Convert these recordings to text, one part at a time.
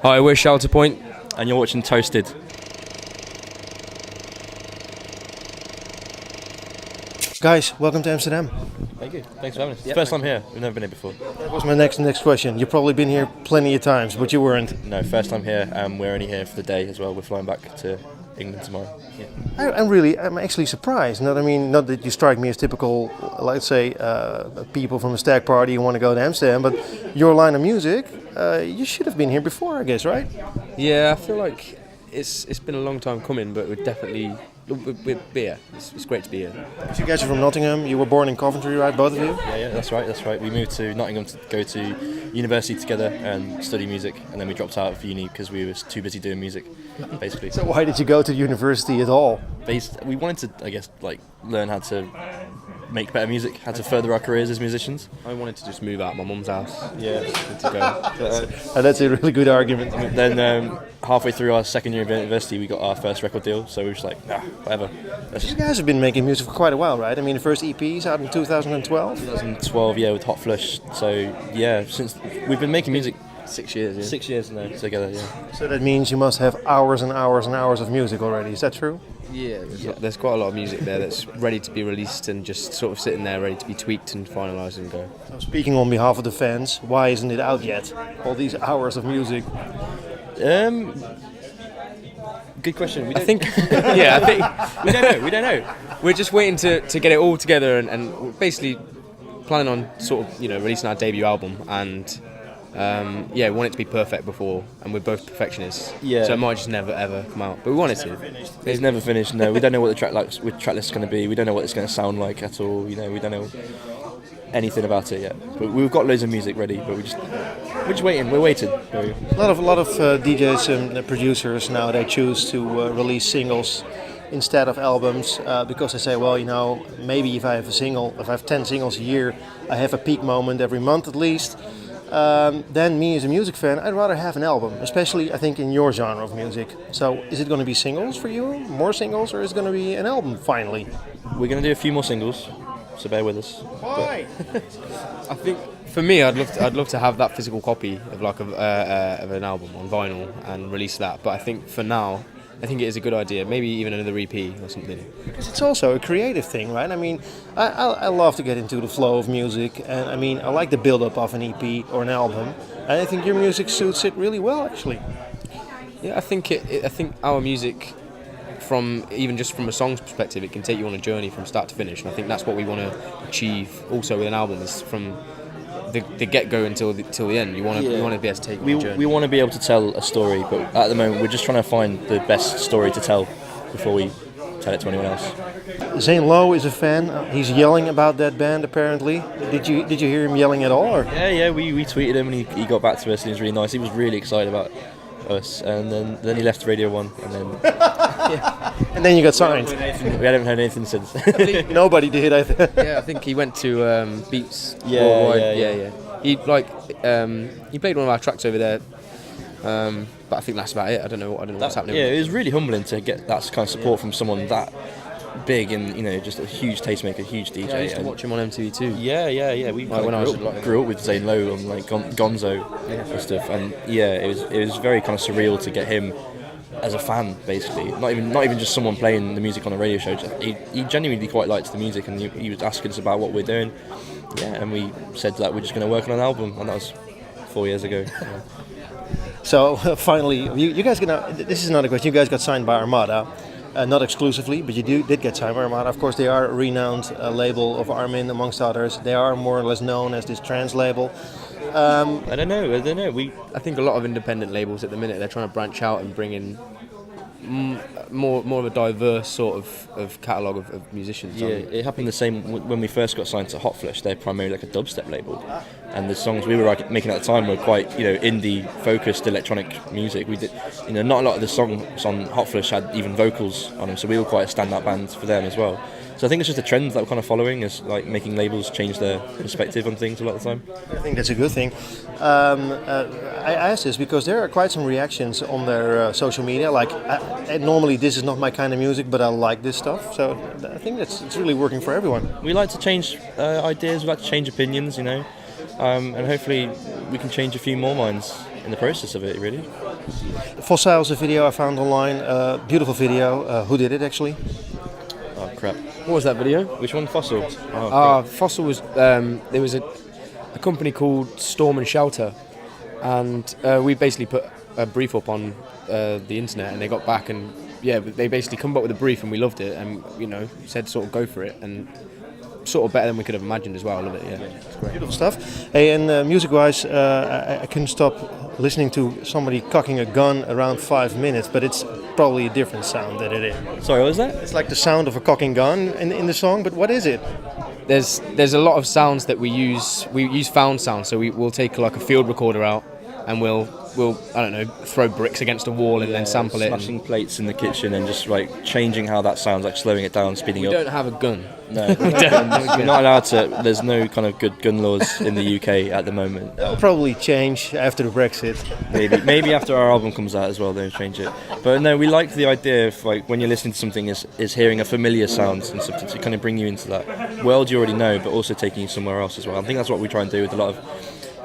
Hi, we're Shelter Point. And you're watching Toasted. Guys, welcome to Amsterdam. Thank you. Thanks for having us. First time here. We've never been here before. That was my next question. You've probably been here plenty of times, but you weren't. No, first time here. We're only here for the day as well. We're flying back to England tomorrow. Yeah. I'm actually surprised. Not that you strike me as typical, let's say, people from a stag party who want to go to Amsterdam, but your line of music, you should have been here before, I guess, right? Yeah, I feel like it's been a long time coming, but we're definitely we're here. It's great to be here. You guys are from Nottingham. You were born in Coventry, right? Both of you? Yeah, that's right. We moved to Nottingham to go to university together and study music, and then we dropped out of uni because we were too busy doing music, basically. So why did you go to university at all? We wanted to, I guess, learn how to make better music, how to further our careers as musicians. I wanted to just move out of my mum's house. Yeah, to go. That's a really good argument. Then halfway through our second year of university, we got our first record deal, so we were just like, whatever. You guys have been making music for quite a while, right? I mean, the first EP's out in 2012? 2012, yeah, with Hot Flush. So, yeah, since we've been making music 6 years, yeah. 6 years now together, yeah. So that means you must have hours and hours and hours of music already, is that true? Yeah, there's quite a lot of music there that's ready to be released and just sort of sitting there ready to be tweaked and finalised and go. So speaking on behalf of the fans, why isn't it out yet? All these hours of music. Good question. I think we don't know. We're just waiting to get it all together and we're basically planning on sort of releasing our debut album and we want it to be perfect before, and we're both perfectionists. Yeah. So it might just never ever come out, but we want it to. It's never finished. No, we don't know what the track list is going to be. We don't know what it's going to sound like at all. We don't know anything about it yet. But we've got loads of music ready, but we're just waiting. We're waiting. A lot of DJs and producers now they choose to release singles instead of albums because they say, well, maybe if I have 10 singles a year, I have a peak moment every month at least. Then me as a music fan, I'd rather have an album, especially I think in your genre of music. So is it going to be singles for you, more singles, or is it going to be an album finally? We're going to do a few more singles, so bear with us. Why? I think for me, I'd love to have that physical copy of of an album on vinyl and release that. But I think for now, I think it is a good idea. Maybe even another EP or something. Because it's also a creative thing, right? I mean, I love to get into the flow of music, and I mean, I like the build-up of an EP or an album, and I think your music suits it really well, actually. Yeah, I think our music, from a song's perspective, it can take you on a journey from start to finish, and I think that's what we want to achieve. Also with an album is from the get-go until the end. You want to be able to take on a journey. We want to be able to tell a story, but at the moment we're just trying to find the best story to tell before we tell it to anyone else. Zane Lowe is a fan. He's yelling about that band apparently. Did you hear him yelling at all? Or? Yeah. We tweeted him and he got back to us and he was really nice. He was really excited about us, and then he left Radio 1 and then and then you got signed. We haven't heard anything since. Nobody did, I think. Yeah, I think he went to Beats Worldwide. Yeah. He he played one of our tracks over there, but I think that's about it. I don't know what's happening. Yeah, it was really humbling to get that kind of support from someone that big and just a huge tastemaker, huge DJ. Yeah, I used to watch him on MTV2. Yeah. We grew up with Zane Lowe on Gonzo and stuff, and it was very kind of surreal to get him as a fan, basically. Not even just someone playing the music on a radio show. He genuinely quite liked the music, and he was asking us about what we're doing. Yeah, and we said that we're just going to work on an album, and that was 4 years ago. Yeah. So finally, you guys this is another question. You guys got signed by Armada. Not exclusively, but you did get signed by Armada. Of course, they are a renowned label of Armin, amongst others. They are more or less known as this trance label. I don't know. I think a lot of independent labels at the minute, they're trying to branch out and bring in more of a diverse sort of catalogue of musicians. Yeah, it happened the same when we first got signed to Hot Flush. They're primarily like a dubstep label, and the songs we were making at the time were quite indie focused electronic music. We did not a lot of the songs on Hot Flush had even vocals on them, so we were quite a standout band for them as well. So I think it's just a trend that we're kind of following, is like making labels change their perspective on things a lot of the time. I think that's a good thing. I asked this because there are quite some reactions on their social media. Like, normally this is not my kind of music, but I like this stuff. So I think it's really working for everyone. We like to change ideas, we like to change opinions, and hopefully we can change a few more minds. in the process of it, really. Fossile's a video I found online. Beautiful video. Who did it actually? Oh crap! What was that video? Which one? Fossil. Oh, crap. Fossil was there was a company called Storm and Shelter, and we basically put a brief up on the internet, and they got back and they basically come up with a brief, and we loved it, and said sort of go for it, and sort of better than we could have imagined as well. I love it. Yeah, it's great. Beautiful stuff. Hey, and music-wise, I couldn't stop listening to somebody cocking a gun around 5 minutes, but it's probably a different sound than it is. Sorry, what was that? It's like the sound of a cocking gun in the song, but what is it? There's a lot of sounds that we use. We use found sounds, so we'll take like a field recorder out, and we'll I don't know, throw bricks against a wall and then sample it. Smashing plates in the kitchen and just like changing how that sounds, like slowing it down, speeding up. We don't have a gun. No, we're not allowed to. There's no kind of good gun laws in the UK at the moment. It'll probably change after the Brexit. Maybe after our album comes out as well, they'll change it. But no, we like the idea of like when you're listening to something is hearing a familiar sound and something to kind of bring you into that world you already know, but also taking you somewhere else as well. I think that's what we try and do with a lot of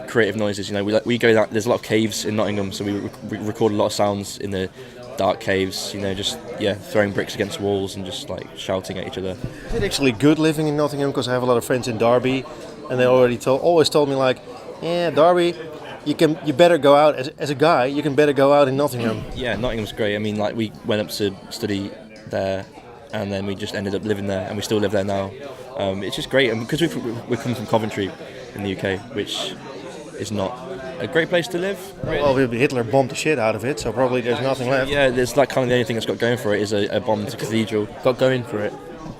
creative noises. We go down. There's a lot of caves in Nottingham, so we record a lot of sounds in the dark caves. Just throwing bricks against walls and just like shouting at each other. Is it actually good living in Nottingham? Because I have a lot of friends in Derby, and they always told me like, yeah, Derby, you better go out as a guy. You can better go out in Nottingham. Yeah, Nottingham's great. I mean, like we went up to study there, and then we just ended up living there, and we still live there now. It's just great, and because we come from Coventry in the UK, which is not a great place to live. Really. Well, Hitler bombed the shit out of it, so probably there's nothing left. Yeah, there's like kind of the only thing that's got going for it is a bombed cathedral. Got going for it.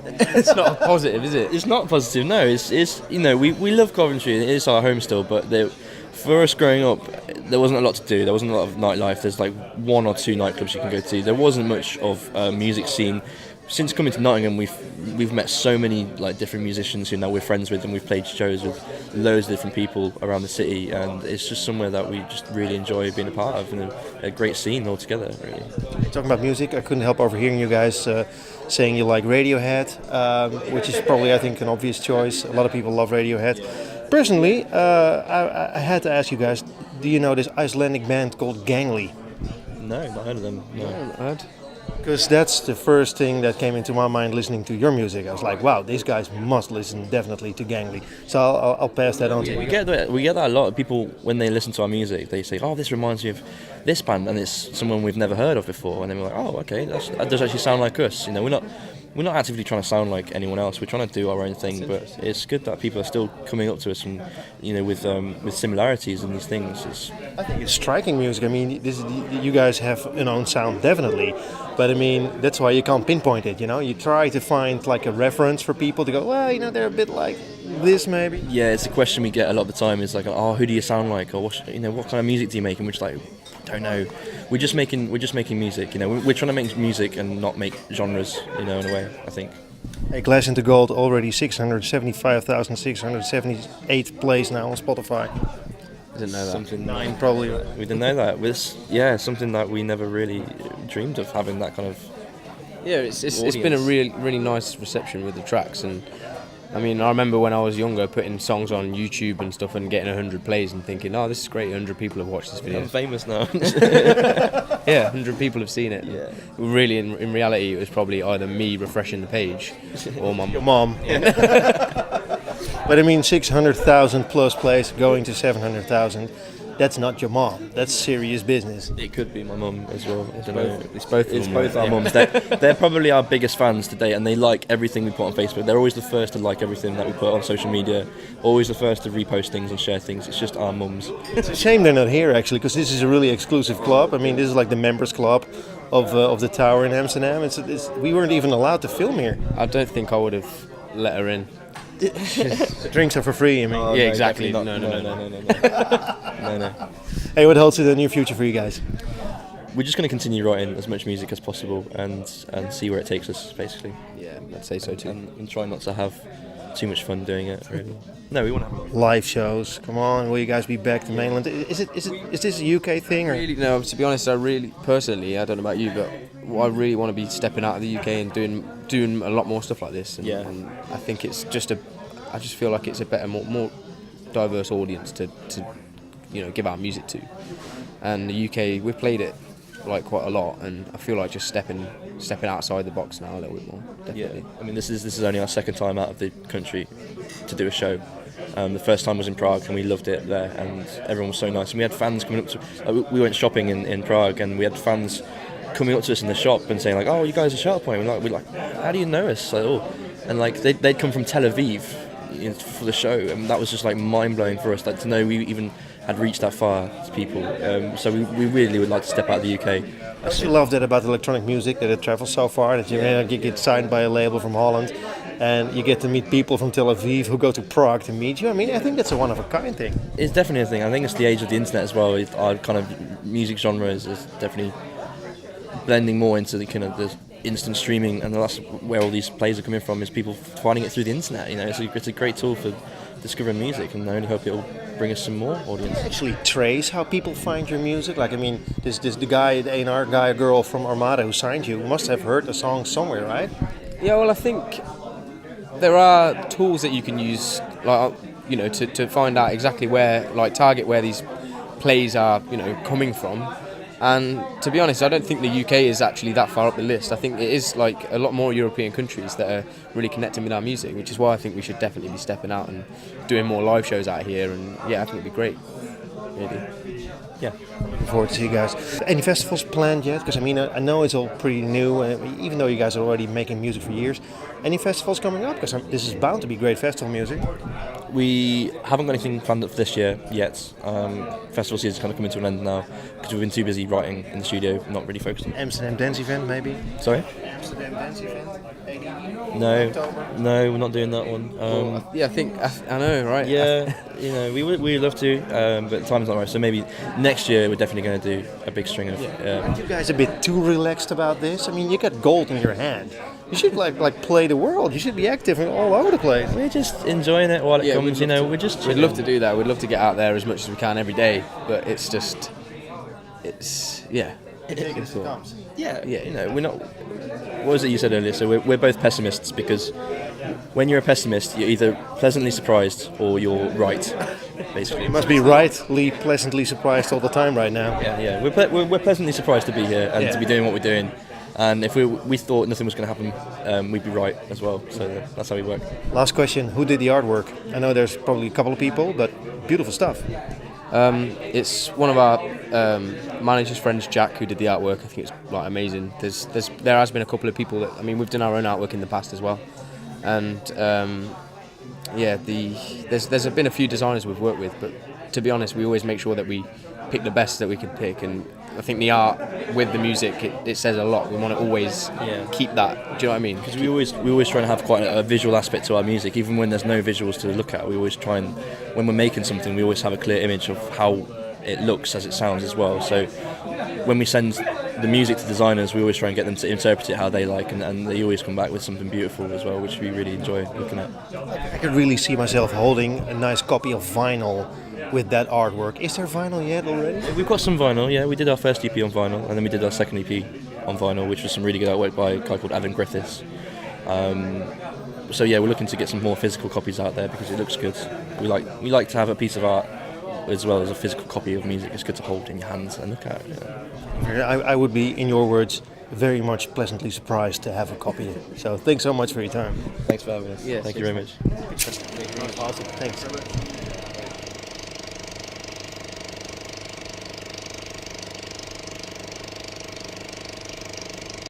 It's not positive, is it? It's not positive. No, it's we love Coventry. It is our home still, but for us growing up, there wasn't a lot to do. There wasn't a lot of nightlife. There's like 1 or 2 nightclubs you can go to. There wasn't much of a music scene. Since coming to Nottingham, we've met so many like different musicians who now we're friends with, and we've played shows with loads of different people around the city, and it's just somewhere that we just really enjoy being a part of, and a great scene altogether, really. Talking about music, I couldn't help overhearing you guys saying you like Radiohead, which is probably, I think, an obvious choice. A lot of people love Radiohead. Personally, I had to ask you guys, do you know this Icelandic band called Gangly? No, not heard of them. No. I haven't heard. Because that's the first thing that came into my mind listening to your music. I was like, wow, these guys must listen definitely to Gangly. So I'll pass that on to you. We get that a lot of people when they listen to our music. They say, oh, this reminds me of this band, and it's someone we've never heard of before. And then we're like, oh, okay, that does actually sound like us. We're not actively trying to sound like anyone else. We're trying to do our own thing, but it's good that people are still coming up to us and with similarities in these things. I think it's striking music. I mean, you guys have an own sound definitely, but I mean that's why you can't pinpoint it. You try to find like a reference for people to go, well, they're a bit like this maybe. Yeah, it's a question we get a lot of the time. Is like, oh, who do you sound like, or what kind of music do you make? And we're just like, don't know. We're just making music. We're trying to make music and not make genres. In a way, I think. Hey, Glass into Gold already 675,678 plays now on Spotify. I didn't know that. Something 9 probably. We didn't know that. Something that we never really dreamed of having that kind of. Yeah, it's been a really nice reception with the tracks, and I mean, I remember when I was younger putting songs on YouTube and stuff and getting 100 plays and thinking, oh, this is great, 100 people have watched this video. I'm famous now. Yeah, 100 people have seen it. Yeah. Really, in reality, it was probably either me refreshing the page or my your mom. Yeah. But I mean, 600,000 plus plays going to 700,000. That's not your mom. That's serious business. It could be my mum as well. It's both our mums. They're probably our biggest fans today, and they like everything we put on Facebook. They're always the first to like everything that we put on social media. Always the first to repost things and share things. It's just our mums. It's a shame they're not here actually, because this is a really exclusive club. I mean, this is like the members club of the Tower in Amsterdam. We weren't even allowed to film here. I don't think I would have let her in. The drinks are for free, I mean. Oh, yeah, exactly. No. Hey, what holds in the near future for you guys? We're just going to continue writing as much music as possible and see where it takes us, basically. Yeah, I'd say so too. And try not to have too much fun doing it, really. No, we want to have live shows. Come on, will you guys be back to mainland? Is this a UK thing? Or? Really, no, to be honest, I don't know about you, but I really want to be stepping out of the UK and doing a lot more stuff like this. And, and I think it's just I just feel like it's a better, more diverse audience to give our music to. and the UK, we've played it like quite a lot, and I feel like just stepping outside the box now a little bit more. Definitely. Yeah, I mean this is only our second time out of the country to do a show. The first time was in Prague, and we loved it there, and everyone was so nice. And we had fans coming up to. We went shopping in Prague, and we had fans coming up to us in the shop and saying like, "Oh, you guys are Sharp Point." We're like, "How do you know us?" Like, oh, and like they'd come from Tel Aviv for the show, and that was just like mind blowing for us. Like to know we even had reached that far to people. So we really would like to step out of the UK. I actually love that about electronic music, that it travels so far, that you get signed by a label from Holland, and you get to meet people from Tel Aviv who go to Prague to meet you. I mean, I think that's a one-of-a-kind thing. It's definitely a thing. I think it's the age of the internet as well. Our kind of music genre is definitely blending more into the kind of the instant streaming, and that's where all these plays are coming from, is people finding it through the internet. You know, it's a great tool for discovering music, and I only hope it'll bring us some more audience. Actually trace how people find your music. Like, I mean, the guy, the A&R guy or girl from Armada who signed you must have heard the song somewhere, right? Yeah, well, I think there are tools that you can use, like, you know, to find out exactly where, like, target where these plays are, you know, coming from. And to be honest, I don't think the UK is actually that far up the list. I think it is like a lot more European countries that are really connecting with our music, which is why I think we should definitely be stepping out and doing more live shows out here. And yeah, I think it'd be great, really. Yeah, looking forward to see you guys. Any festivals planned yet? Because I mean, I know it's all pretty new, even though you guys are already making music for years. Any festivals coming up? Because this is bound to be great festival music. We haven't got anything planned up for this year yet. Festival season's kind of coming to an end now because we've been too busy writing in the studio, not really focused on. Amsterdam Dance Event, maybe? Sorry? Amsterdam Dance Event? No, we're not doing that one. Yeah, I think I know, right? Yeah, you know, we'd love to, but the time's not right. So maybe next year we're definitely going to do a big string of. Aren't you guys a bit too relaxed about this? I mean, you got gold in your hand. You should like play the world. You should be active and all over the place. We're just enjoying it while it comes. You know, we'd love to do that. We'd love to get out there as much as we can every day. But it comes. Yeah, you know, we're not. What was it you said earlier? So we're both pessimists, because when you're a pessimist, you're either pleasantly surprised or you're right. Basically, You must be rightly pleasantly surprised all the time right now. Yeah. We're pleasantly surprised to be here and to be doing what we're doing. And if we thought nothing was going to happen, we'd be right as well. So that's how we work. Last question: who did the artwork? I know there's probably a couple of people, but beautiful stuff. It's one of our manager's friends, Jack, who did the artwork. I think it's like amazing. There has been a couple of people that, I mean, we've done our own artwork in the past as well, and there's been a few designers we've worked with, but to be honest, we always make sure that we pick the best that we can pick, and I think the art with the music, it says a lot. We want to always keep that. Do you know what I mean? Because we always try and have quite a visual aspect to our music, even when there's no visuals to look at. We always try and, when we're making something, we always have a clear image of how it looks as it sounds as well. So when we send the music to designers, we always try and get them to interpret it how they like, and they always come back with something beautiful as well, which we really enjoy looking at. I could really see myself holding a nice copy of vinyl with that artwork. Is there vinyl yet already? We've got some vinyl, yeah. We did our first EP on vinyl, and then we did our second EP on vinyl, which was some really good artwork by a guy called Adam Griffiths. So yeah, we're looking to get some more physical copies out there because it looks good. We like to have a piece of art as well as a physical copy of music. It's good to hold in your hands and look at it. Yeah. I would be, in your words, very much pleasantly surprised to have a copy. So thanks so much for your time. Thanks for having us. Yeah, Thank you very much. Awesome. Thanks.